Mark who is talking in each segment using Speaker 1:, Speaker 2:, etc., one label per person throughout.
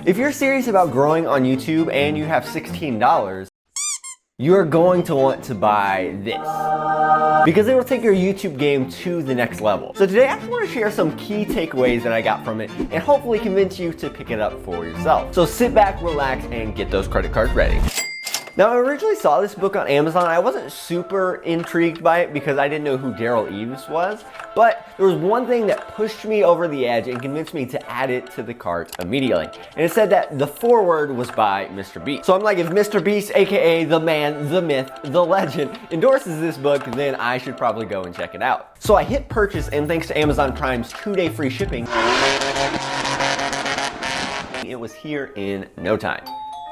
Speaker 1: If you're serious about growing on YouTube and you have $16, you're going to want to buy this, because it will take your YouTube game to the next level. So today I actually want to share some key takeaways that I got from it and hopefully convince you to pick it up for yourself. So sit back, relax, and get those credit cards ready. Now, I originally saw this book on Amazon. I wasn't super intrigued by it because I didn't know who Derral Eves was, but there was one thing that pushed me over the edge and convinced me to add it to the cart immediately. And it said that the foreword was by Mr. Beast. So I'm like, if Mr. Beast, aka the man, the myth, the legend, endorses this book, then I should probably go and check it out. So I hit purchase, and thanks to Amazon Prime's 2-day free shipping, it was here in no time.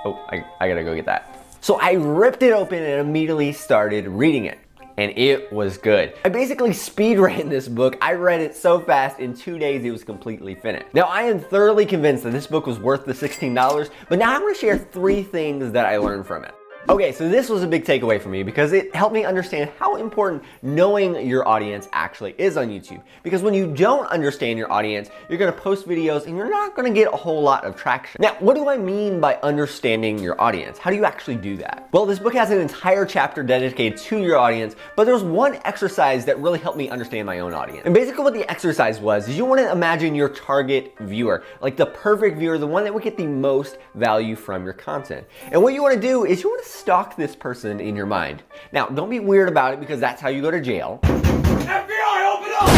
Speaker 1: Oh, I gotta go get that. So I ripped it open and immediately started reading it. And it was good. I basically speed read this book. I read it so fast, in 2 days it was completely finished. Now I am thoroughly convinced that this book was worth the $16, but now I'm gonna share 3 things that I learned from it. Okay, so this was a big takeaway for me because it helped me understand how important knowing your audience actually is on YouTube. Because when you don't understand your audience, you're gonna post videos and you're not gonna get a whole lot of traction. Now, what do I mean by understanding your audience? How do you actually do that? Well, this book has an entire chapter dedicated to your audience, but there's one exercise that really helped me understand my own audience. And basically what the exercise was is you wanna imagine your target viewer, like the perfect viewer, the one that would get the most value from your content. And what you wanna do is you wanna stalk this person in your mind. Now, don't be weird about it because that's how you go to jail. FBI, open up!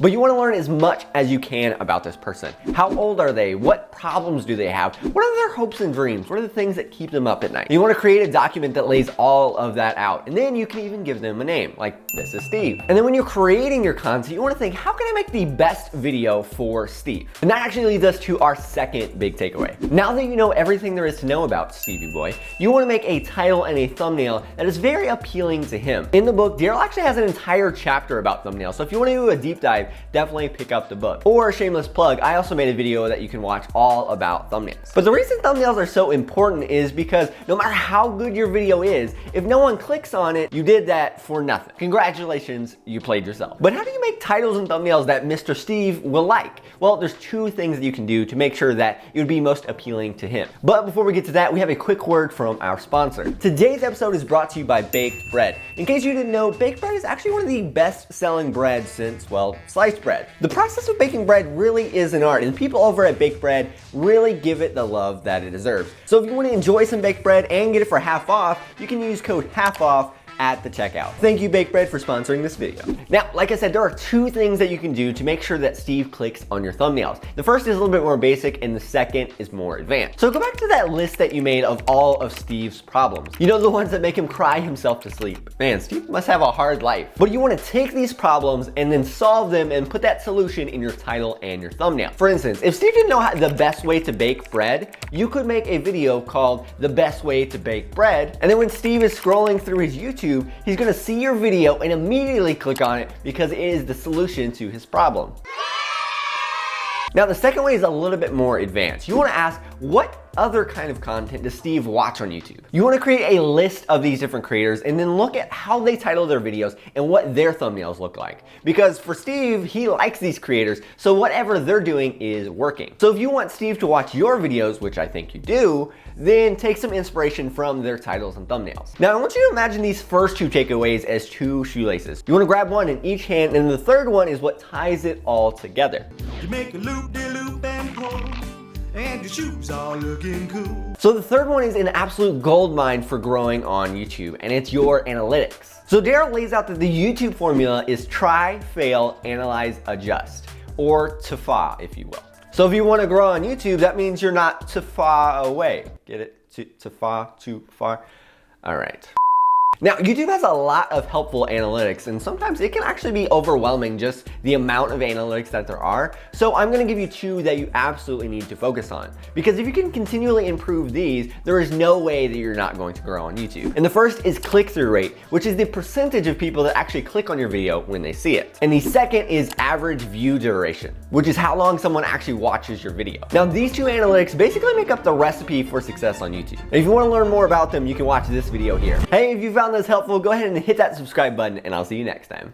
Speaker 1: But you want to learn as much as you can about this person. How old are they? What problems do they have? What are their hopes and dreams? What are the things that keep them up at night? You want to create a document that lays all of that out. And then you can even give them a name, like this is Steve. And then when you're creating your content, you want to think, how can I make the best video for Steve? And that actually leads us to our second big takeaway. Now that you know everything there is to know about Stevie Boy, you want to make a title and a thumbnail that is very appealing to him. In the book, Derral actually has an entire chapter about thumbnails. So if you want to do a deep dive, definitely pick up the book. Or shameless plug, I also made a video that you can watch all about thumbnails. But the reason thumbnails are so important is because no matter how good your video is, if no one clicks on it, you did that for nothing. Congratulations, you played yourself. But how do you make titles and thumbnails that Mr. Steve will like? Well, there's 2 things that you can do to make sure that it would be most appealing to him. But before we get to that, we have a quick word from our sponsor. Today's episode is brought to you by baked bread. In case you didn't know, baked bread is actually one of the best-selling breads since, well, sliced bread. The process of baking bread really is an art, and people over at Baked Bread really give it the love that it deserves. So if you want to enjoy some baked bread and get it for half off, you can use code HALFOFF at the checkout. Thank you, Baked Bread, for sponsoring this video. Now, like I said, there are 2 things that you can do to make sure that Steve clicks on your thumbnails. The first is a little bit more basic, and the second is more advanced. So go back to that list that you made of all of Steve's problems. You know, the ones that make him cry himself to sleep. Man, Steve must have a hard life. But you want to take these problems and then solve them and put that solution in your title and your thumbnail. For instance, if Steve didn't know the best way to bake bread, you could make a video called The Best Way to Bake Bread, and then when Steve is scrolling through his YouTube, he's gonna see your video and immediately click on it because it is the solution to his problem. Now, the second way is a little bit more advanced. You wanna ask, what other kind of content does Steve watch on YouTube? You wanna create a list of these different creators and then look at how they title their videos and what their thumbnails look like. Because for Steve, he likes these creators, so whatever they're doing is working. So if you want Steve to watch your videos, which I think you do, then take some inspiration from their titles and thumbnails. Now, I want you to imagine these first 2 takeaways as 2 shoelaces. You wanna grab one in each hand, and the third one is what ties it all together.
Speaker 2: You make a loop-de-loop and pull, and your shoes are looking cool.
Speaker 1: So the third one is an absolute gold mine for growing on YouTube, and it's your analytics. So Derral lays out that the YouTube formula is try, fail, analyze, adjust, or TFA, if you will. So if you want to grow on YouTube, that means you're not too far away. Get it? Too far? All right. Now, YouTube has a lot of helpful analytics, and sometimes it can actually be overwhelming, just the amount of analytics that there are. So I'm gonna give you 2 that you absolutely need to focus on. Because if you can continually improve these, there is no way that you're not going to grow on YouTube. And the first is click-through rate, which is the percentage of people that actually click on your video when they see it. And the second is average view duration, which is how long someone actually watches your video. Now, these 2 analytics basically make up the recipe for success on YouTube. And if you wanna learn more about them, you can watch this video here. Hey, if you found this helpful, go ahead and hit that subscribe button, and I'll see you next time.